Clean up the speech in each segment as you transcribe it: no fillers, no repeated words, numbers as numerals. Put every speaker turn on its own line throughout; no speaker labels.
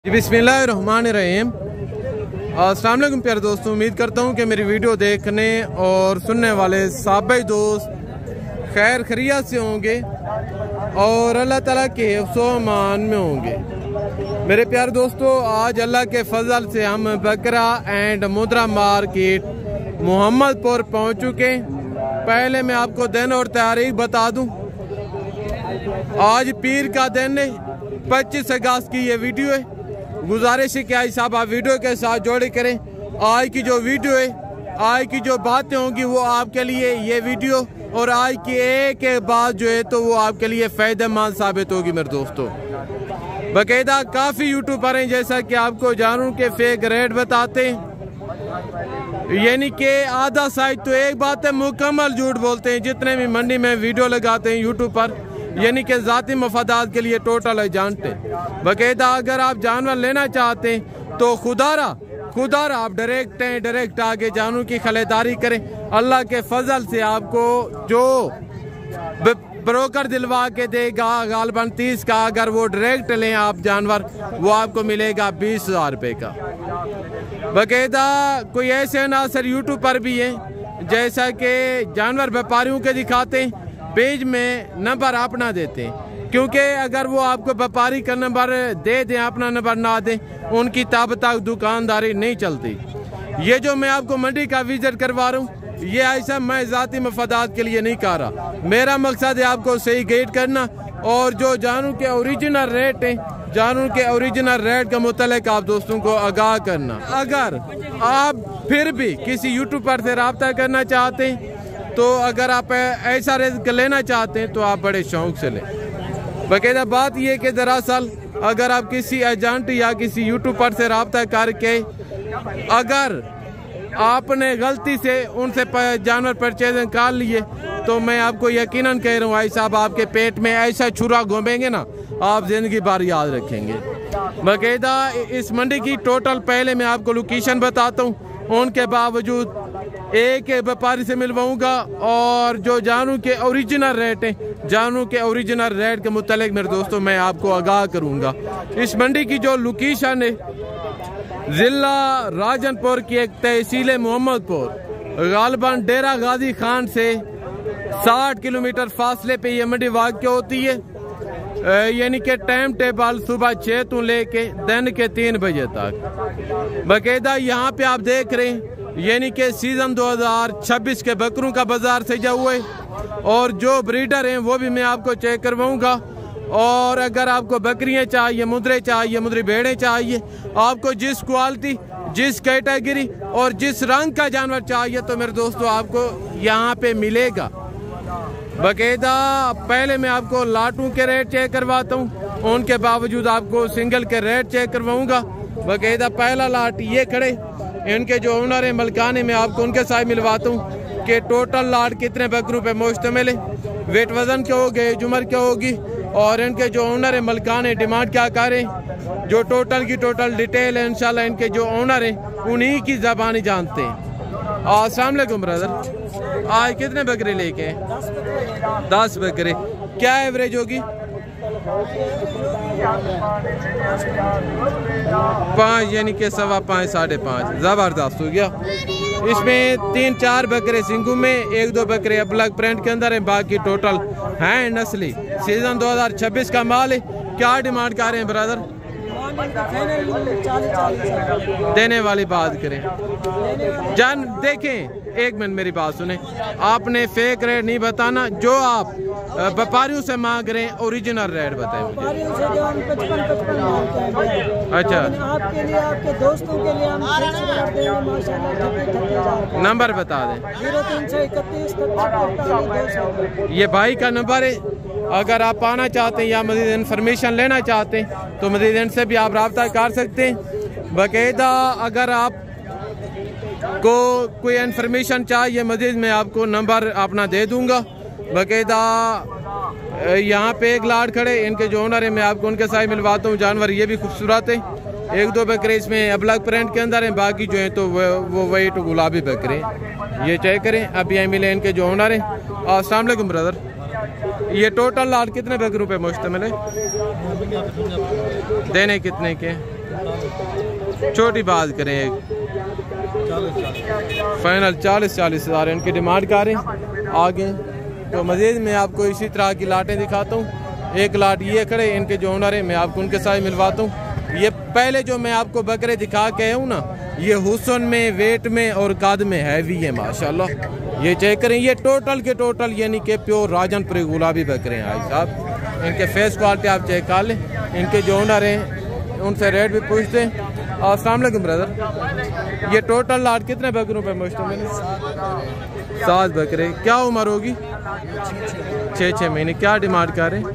बिस्मिल्लाहिर्रहमानिर्रहीम। अस्सलाम वालेकुम प्यारे दोस्तों, उम्मीद करता हूँ कि मेरी वीडियो देखने और सुनने वाले साबे दोस्त खैर खैरियत से होंगे और अल्लाह ताला के हिफ्ज़ो अमान में होंगे। मेरे प्यारे दोस्तों, आज अल्लाह के फजल से हम बकरा एंड मुद्रा मार्केट मोहम्मदपुर पहुँच चुके। पहले मैं आपको दिन और तारीख बता दूँ। आज पीर का दिन है, 25 अगस्त की ये वीडियो है। गुजारिश है कि आज साहब आप वीडियो के साथ जोड़े करें। आज की जो वीडियो है, आज की जो बातें होंगी वो आपके लिए ये वीडियो और आज की एक बात जो है तो वो आपके लिए फ़ायदेमंद साबित होगी। मेरे दोस्तों, बाकायदा काफ़ी यूट्यूबर हैं जैसा कि आपको जानूं के फेक रेट बताते हैं, यानी कि आधा साइड तो एक बात है, मुकम्मल झूठ बोलते हैं। जितने भी मंडी में वीडियो लगाते हैं यूट्यूब पर, यानी कि ज़ाती मफादात के लिए टोटल जानते हैं। बाकायदा अगर आप जानवर लेना चाहते हैं तो खुदारा आप डायरेक्ट आगे जानू की खरीदारी करें। अल्लाह के फजल से आपको जो ब्रोकर दिलवा के देगा गालबन 30 का, अगर वो डायरेक्ट लें आप जानवर, वो आपको मिलेगा 20,000 रुपये का। बाकायदा कोई ऐसे अनासर यूट्यूब पर भी हैं जैसा कि जानवर व्यापारियों के दिखाते हैं, पेज में नंबर अपना देते हैं, क्योंकि अगर वो आपको व्यापारी का नंबर दे दें, अपना नंबर ना दें, उनकी तब तक दुकानदारी नहीं चलती। ये जो मैं आपको मंडी का विजिट करवा रहा हूँ, ये ऐसा मैं ज़ाती मफादात के लिए नहीं कर रहा। मेरा मकसद है आपको सही गाइड करना और जो जानू के ओरिजिनल रेट हैं, जानू के ओरिजिनल रेट के मुतालिक आप दोस्तों को आगाह करना। अगर आप फिर भी किसी यूट्यूबर से रब्ता करना चाहते हैं तो अगर आप ऐसा रिस्क लेना चाहते हैं तो आप बड़े शौक से लें। बाकायदा बात यह कि दरअसल अगर आप किसी एजेंट या किसी यूट्यूबर से रब्ता करके अगर आपने गलती से उनसे जानवर परचेजिंग कर लिए तो मैं आपको यकीनन कह रहा हूँ भाई साहब, आपके पेट में ऐसा छुरा घूमेंगे ना, आप जिंदगी भर याद रखेंगे। बाकायदा इस मंडी की टोटल पहले मैं आपको लोकेशन बताता हूँ, उनके बावजूद एक व्यापारी से मिलवाऊंगा और जो जानू के ओरिजिनल रेट हैं, जानू के ओरिजिनल रेट के मुतालिक मेरे दोस्तों मैं आपको आगाह करूंगा। इस मंडी की जो लोकेशन है, जिला राजनपुर की एक तहसील मोहम्मदपुर, गालबन डेरा गाजी खान से 60 किलोमीटर फासले पे ये मंडी वाक़ होती है। यानी कि टाइम टेबल सुबह 6 तो लेके दिन के 3 बजे तक। बाकायदा यहाँ पे आप देख रहे हैं, यानी कि सीजन 2026 के बकरों का बाजार सजा हुआ है और जो ब्रीडर हैं वो भी मैं आपको चेक करवाऊंगा। और अगर आपको बकरियां चाहिए, मुद्रे चाहिए, मुद्री भेड़ें चाहिए, आपको जिस क्वालिटी, जिस कैटेगरी और जिस रंग का जानवर चाहिए तो मेरे दोस्तों आपको यहाँ पे मिलेगा। बाकायदा पहले मैं आपको लाटों के रेट चेक करवाता हूँ, उनके बावजूद आपको सिंगल के रेट चेक करवाऊंगा। बाकायदा पहला लाट ये खड़े, इनके जो ओनर है मलकाने, में आपको उनके साथ मिलवाता हूँ कि टोटल लाट कितने बकरों पे मुश्तमिल है, वेट वजन क्या हो गए, जुमर क्या होगी और इनके जो ओनर है मलकाने डिमांड क्या करें, जो टोटल की टोटल डिटेल है इंशाल्लाह इनके जो ओनर है उन्हीं की ज़बानी जानते हैं। अस्सलाम वालेकुम ब्रदर, आज कितने बकरे लेके हैं? 10 बकरे। क्या एवरेज होगी? 5, यानी कि 5.25 5.5। ज़बरदस्त हो गया। इसमें 3-4 बकरे सिंगू में, 1-2 बकरे ब्लैक प्रिंट के अंदर है, बाकी टोटल हैं नस्ली। सीजन 2026 का माल है। क्या डिमांड कर रहे हैं ब्रदर? देने वाली बात करें जान। देखें, एक मिनट मेरी बात सुने, आपने फेक रेट नहीं बताना। जो आप व्यापारियों से मांग रहे हैं ओरिजिनल रेट बताएं मुझे। अच्छा, आपके लिए, आपके दोस्तों के लिए हम नंबर बता दें। 0331 ये भाई का नंबर है। अगर आप आना चाहते हैं या मज़ीद इन्फॉर्मेशन लेना चाहते हैं तो मज़ीद इनसे भी आप रब्ता कर सकते हैं। बाकायदा अगर आप को कोई इन्फॉर्मेशन चाहिए मज़ीद, मैं आपको नंबर अपना दे दूंगा। बाकायदा यहाँ पे एक लाट खड़े, इनके जो ओनर है मैं आपको उनके साथ मिलवाता हूँ। जानवर ये भी खूबसूरत है, 1-2 बकरे इसमें ब्लैक प्रिंट के अंदर हैं, बाकी जो है तो वो वाइट गुलाबी बकरे। ये चेक करें, अब यहाँ मिले इनके जो ओनर हैं। अस्सलाम वालेकुम ब्रदर, ये टोटल लाट कितने बकरों पे मुश्तमिल है? देने कितने के? छोटी बात करें एक फाइनल 40 हज़ार इनकी डिमांड कर रहे हैं। आगे तो मज़ीद मैं आपको इसी तरह की लाटें दिखाता हूँ। एक लाट ये खड़े, इनके जो ओनर है मैं आपको उनके साथ मिलवाता हूँ। ये पहले जो मैं आपको बकरे दिखा के हूँ ना, ये हुस्न में, वेट में और कद में हैवी है माशाल्लाह। ये चेक करें, ये टोटल के टोटल यानी कि प्योर राजनपुरी गुलाबी बकरे हैं भाई साहब। इनके फेस क्वालिटी आप चेक कर लें। इनके जो ओनर हैं उनसे रेट भी पूछते हैं। अस्सलाम वालेकुम ब्रदर, ये टोटल लाट कितने बकरों पे मुश्तमिल है? 7 बकरे। क्या उम्र होगी? 6 महीने। क्या डिमांड कर रहे हैं?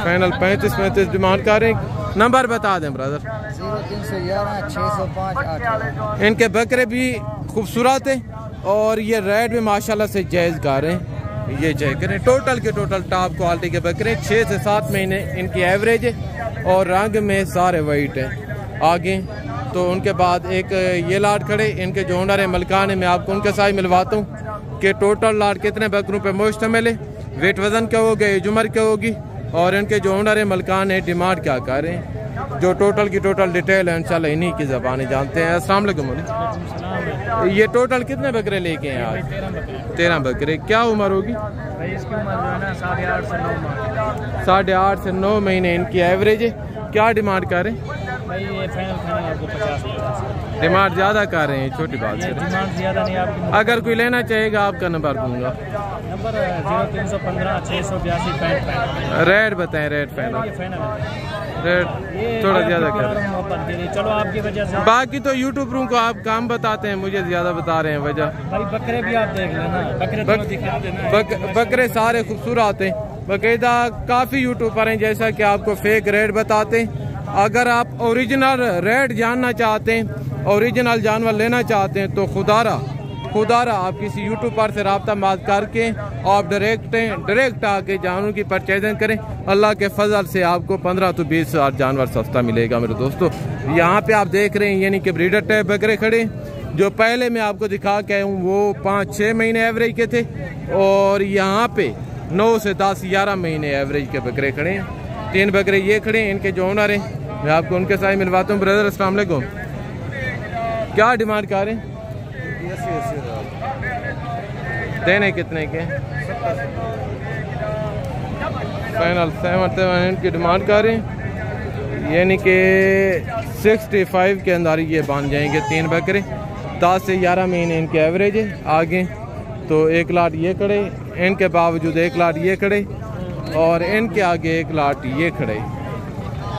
फाइनल 35 डिमांड कर रहे हैं। नंबर बता दें ब्रदर।
0311
इनके बकरे भी खूबसूरत है और ये रेट भी माशाल्लाह से जायज़ कर रहे हैं। ये चेक करें, टोटल के टोटल टॉप क्वालिटी के बकरे। 6 से 7 महीने इनकी एवरेज है और रंग में सारे वाइट हैं। आगे तो उनके बाद एक ये लाट खड़े, इनके जो ओनर है मलकान है, मैं आपको उनके साथ मिलवाता हूँ कि टोटल लाट कितने बकरों पे मुश्तमिल है, वेट वज़न क्या होगा, एज उम्र क्या होगी और इनके जो ओनर है मलकान है डिमांड क्या कर रहे हैं। जो टोटल की टोटल डिटेल है इंशाल्लाह इन्हीं की ज़बानी जानते हैं। अस्सलाम वालेकुम। ये टोटल कितने बकरे लेके हैं आज? 13 बकरे। क्या उम्र होगी?
इसकी उम्र जो है ना 8.5 से 9 माह।
8.5 से 9 महीने इनकी एवरेज है। क्या डिमांड कर रहे हैं?
भाई ये फाइनल आपको 50
डिमांड ज़्यादा कर रहे हैं, छोटी बात है।
डिमांड ज़्यादा नहीं आपकी।
अगर कोई लेना चाहेगा आपका नंबर दूंगा।
नंबर 0315 682 65।
रेट बताएं, रेट फाइनल रेट थोड़ा ज़्यादा कर रहे हैं।
चलो आपकी वजह से।
बाकी तो यूट्यूबरों को आप काम बताते हैं, मुझे ज़्यादा बता रहे हैं वजह।
भाई बकरे भी आप देख लेना,
बकरे सारे खूबसूरत हैं बाकायदा। काफ़ी यूट्यूबर हैं जैसा कि आपको फेक रेट बताते हैं। अगर आप ओरिजिनल रेट जानना चाहते हैं, ओरिजिनल जानवर लेना चाहते हैं तो खुदारा आप किसी यूट्यूबर से रब्ता मात करके आप डायरेक्ट आके जानवरों की परचेजिंग करें। अल्लाह के फजल से आपको 15 से 20 हज़ार जानवर सस्ता मिलेगा मेरे दोस्तों। यहाँ पे आप देख रहे हैं यानी कि ब्रीडर टाइप बकरे खड़े, जो पहले मैं आपको दिखा के हूँ वो 5-6 महीने एवरेज के थे और यहाँ पे 9 से 10-11 महीने एवरेज के बकरे खड़े हैं। 3 बकरे ये खड़े हैं, इनके जो ओनर हैं मैं आपको उनके साथ मिलवाता हूँ। ब्रदर अस्सलाम वालेकुम, क्या डिमांड कर रहे हैं? देने कितने के? फाइनल 7 इनकी डिमांड कर रहे हैं, यानी कि 65 के अंदर ये बन जाएंगे 3 बकरे। 10 से 11 महीने इनके एवरेज है। आगे तो 1 लाट ये खड़े, इनके बावजूद 1 लाट ये खड़े और इनके आगे 1 लाट ये खड़े।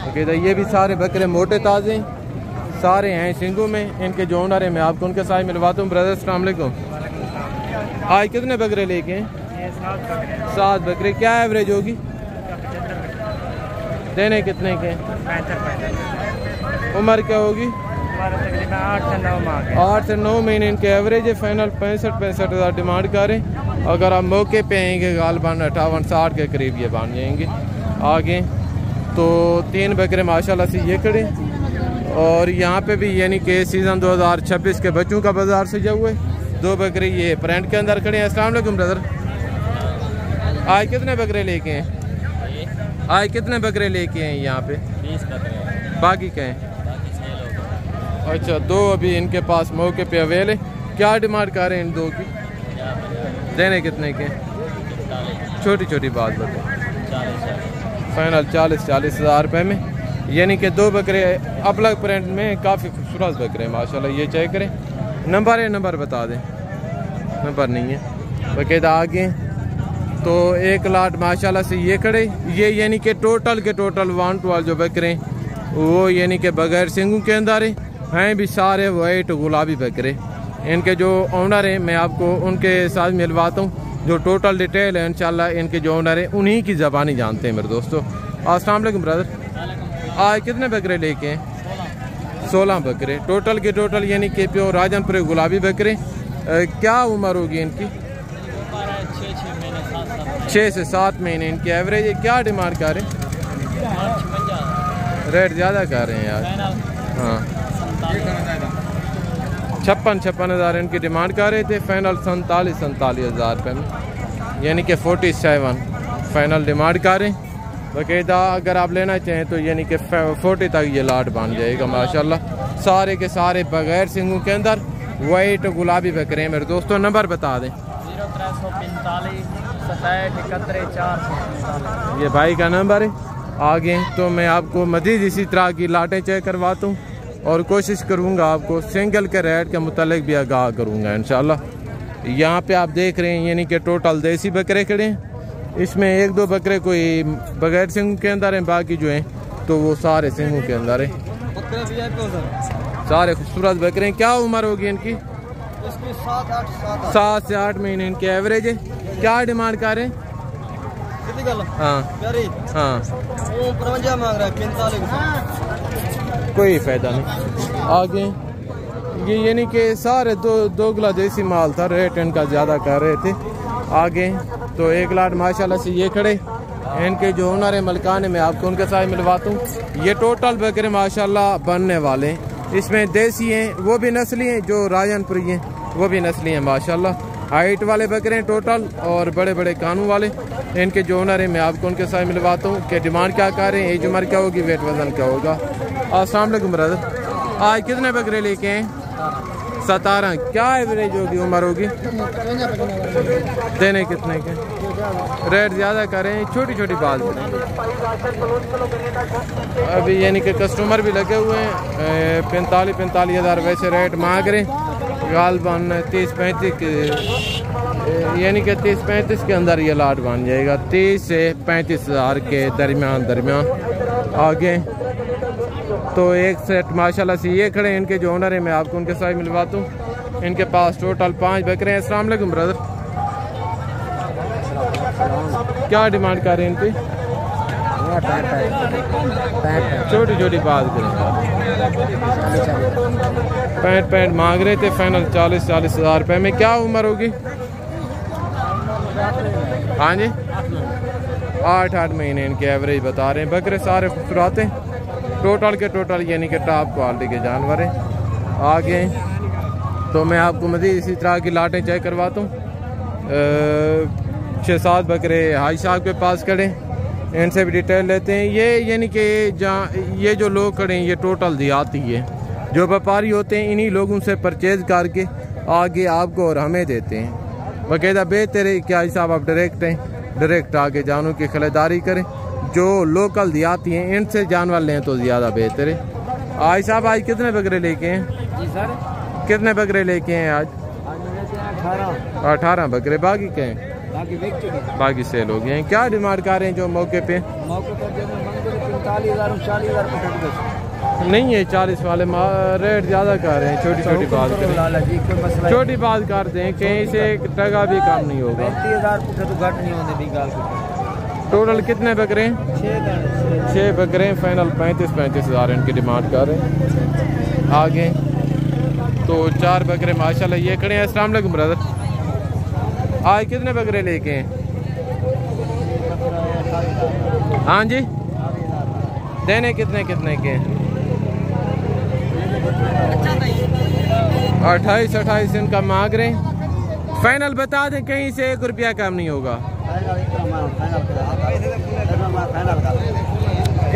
ओके, तो ये भी सारे बकरे मोटे ताज़े सारे हैं सिंगू में। इनके जो ओनर है मैं आपको उनके साथ मिलवाता हूँ। ब्रदर अस्सलाम वालेकुम, आज कितने बकरे लेके हैं? 7 बकरे। क्या एवरेज होगी? देने कितने के? 65। उम्र क्या होगी? 8 से 9 महीने इनके एवरेज है। फाइनल 65 हज़ार डिमांड करें। अगर आप मौके पे आएंगे गालबान 58-60 के करीब ये बन जाएंगे। आगे तो 3 बकरे माशाल्लाह से ये खड़े और यहाँ पे भी यानी कि सीज़न 2026 के बच्चों का बाजार सजा हुआ है। 2 बकरे ये प्रिंट के अंदर खड़े हैं। अस्सलाम वालेकुम ब्रदर, आज कितने बकरे लेके हैं? आज कितने बकरे लेके हैं यहाँ पे?
20 बकरे।
बाकी क्या हैं? अच्छा, 2 अभी इनके पास मौके पे अवेल है। क्या डिमांड कर रहे हैं इन 2 की? देने कितने के? छोटी छोटी बात बताओ। फाइनल 40 हज़ार रुपये में, यानी कि 2 बकरे अपलग प्रिंट में काफ़ी खूबसूरत बकरे माशाल्लाह। ये चेक करें। नंबर है, नंबर बता दें। नंबर नहीं है बाकायदा। आगे तो 1 लाट माशाल्लाह से ये खड़े, ये यानी कि टोटल के टोटल 112 जो बकरे वो यानी कि बगैर सिंगों के अंदर हैं भी सारे वाइट गुलाबी बकरे। इनके जो ओनर हैं मैं आपको उनके साथ मिलवाता हूँ। जो टोटल डिटेल है इंशाल्लाह इनके जो ओनर हैं उन्हीं की ज़बानी जानते हैं मेरे दोस्तों। अस्सलाम वालेकुम ब्रदर, आज कितने बकरे लेके हैं? 16 बकरे। टोटल के टोटल यानी कि प्योर राजनपुरी गुलाबी बकरे। क्या उम्र होगी इनकी? 6 से 7 महीने इनकी एवरेज है। क्या डिमांड कर रहे हैं? रेट ज़्यादा कर रहे हैं यार। हाँ, 56 हज़ार इनकी डिमांड कर रहे थे। फाइनल 47 हज़ार रुपये में, यानी कि 47 फाइनल डिमांड कर रहे हैं। बाकायदा अगर आप लेना चाहें तो यानी कि 40 तक ये लाट बन जाएगा माशाल्लाह। सारे के सारे बगैर सिंगों के अंदर वाइट गुलाबी बकरे हैं मेरे दोस्तों। नंबर बता दें।
0345 67 71 445।
ये भाई का नंबर है। आगे तो मैं आपको मजीद इसी तरह की लाटें चेक करवाता हूँ और कोशिश करूँगा आपको सिंगल के रेट के मुतालिक भी आगाह करूँगा इंशाल्लाह। यहाँ पे आप देख रहे हैं यानी कि टोटल देसी बकरे खड़े हैं। इसमें एक दो बकरे कोई बगैर सिंगों के अंदर हैं, बाकी जो हैं तो वो सारे सिंगों के अंदर हैं। सारे खूबसूरत बकरे हैं। क्या उम्र होगी इनकी? 7 से 8 महीने इनके एवरेज है। क्या डिमांड कर रहे हैं? हाँ हाँ,
मांग रहा है 45।
कोई फायदा नहीं। आगे ये यानी कि सारे दोगला देसी माल था, रेट इनका ज़्यादा कर रहे थे। आगे तो 1 लाख माशाल्लाह से ये खड़े इनके जो ओनर है मलकान है, मैं आपको उनके साथ मिलवाता हूँ। ये टोटल बकरे माशाल्लाह बनने वाले हैं। इसमें देसी हैं, वो भी नस्ली हैं, जो राजनपुरी हैं वो भी नस्ली हैं माशाल्लाह। हाइट वाले बकरे हैं टोटल और बड़े बड़े कानों वाले। इनके जो ओनर है मैं आपको उनके साथ मिलवाता हूँ कि डिमांड क्या कर रहे हैं, एज उम्र क्या होगी, वेट वजन क्या होगा। अस्सलाम वालेकुम ब्रदर, आज कितने बकरे लेके हैं? 17। क्या एवरेज होगी, उम्र होगी? देने कितने के? रेट ज़्यादा करें, छोटी छोटी बात अभी यानी कि कस्टमर भी लगे हुए हैं। 45 हज़ार वैसे रेट मांग रहे हैं। गालबन 30-35 यानी कि 30-35 के अंदर ये लाट बन जाएगा। 30 से 35 हज़ार के दरमियान। आगे तो एक सेट माशाल्लाह से ये खड़े हैं। इनके जो ओनर है मैं आपको उनके साथ मिलवाता हूँ। इनके पास टोटल 5 बकरे हैं। अस्सलाम वालेकुम ब्रदर, क्या डिमांड कर रहे हैं इनकी? छोटी छोटी बात करें। 65 मांग रहे थे, फाइनल 40 हज़ार रुपये में। क्या उम्र होगी? हाँ जी, 8 महीने इनके एवरेज बता रहे हैं। बकरे सारे खूबसूरत हैं, टोटल के टोटल यानी कि टॉप क्वालिटी के जानवर हैं। आगे तो मैं आपको मज़ीद इसी तरह की लाटें चेक करवाता हूँ। 6-7 बकरे हाई साहब के पास खड़े, इनसे भी डिटेल लेते हैं। ये यानी कि जहाँ ये जो लोग खड़े हैं ये टोटल देहाती है। जो व्यापारी होते हैं इन्हीं लोगों से परचेज करके आगे आपको और हमें देते हैं। बाकायदा बेहतर है कि साहब आप डायरेक्ट आगे जानों की खरीदारी करें। जो लोकल देहाती हैं इनसे जानवर लें तो ज़्यादा बेहतर है। आज साहब आज कितने बकरे लेके हैं?
जी सर,
कितने बकरे लेके हैं आज? 18 बकरे। बाकी क्या हैं? बाकी सेल हो गए हैं। क्या डिमांड कर रहे हैं जो मौके पे? 45,000 नहीं है, 40 वाले रेट ज़्यादा कर रहे हैं। छोटी छोटी बात करें, छोटी बात करते हैं, कहीं से टका भी कम नहीं होगा।
35,000
टोटल कितने बकरे हैं? 6 बकरे हैं। फाइनल 35 हज़ार इनकी डिमांड कर रहे हैं। आगे तो 4 बकरे माशाल्लाह ये खड़े हैं। अस्सलाम वालेकुम ब्रदर, आज कितने बकरे लेके हैं? हाँ जी, देने कितने के? 28 इनका मांग रहे हैं। फाइनल बता दें, कहीं से 1 रुपया कम नहीं होगा।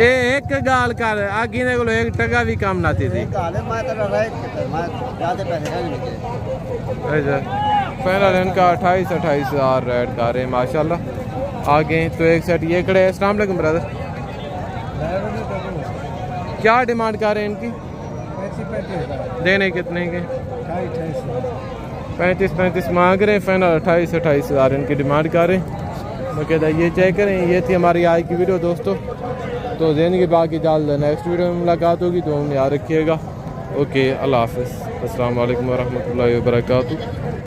एक गाल कर आगे को 1 टका भी कम ना थी। फाइनल इनका 28 हज़ार रेट कर रहे हैं माशाल्लाह। आगे तो एक सेट ये खड़े हैं। अस्सलाम वालेकुम ब्रदर, क्या डिमांड कर रहे हैं इनकी? देने कितने के? 35 मांग रहे हैं। फाइनल 28 हज़ार इनकी डिमांड कर रहे हैं। बाकायदा ये चेक करें। ये थी हमारी आज की वीडियो दोस्तों। तो देने के बाकी जल्द नेक्स्ट वीडियो में मुलाकात होगी, तो हम याद रखिएगा। ओके, अल्लाह हाफ़िज़। अस्सलाम वालेकुम वरहमतुल्लाहि वबरकातुहू।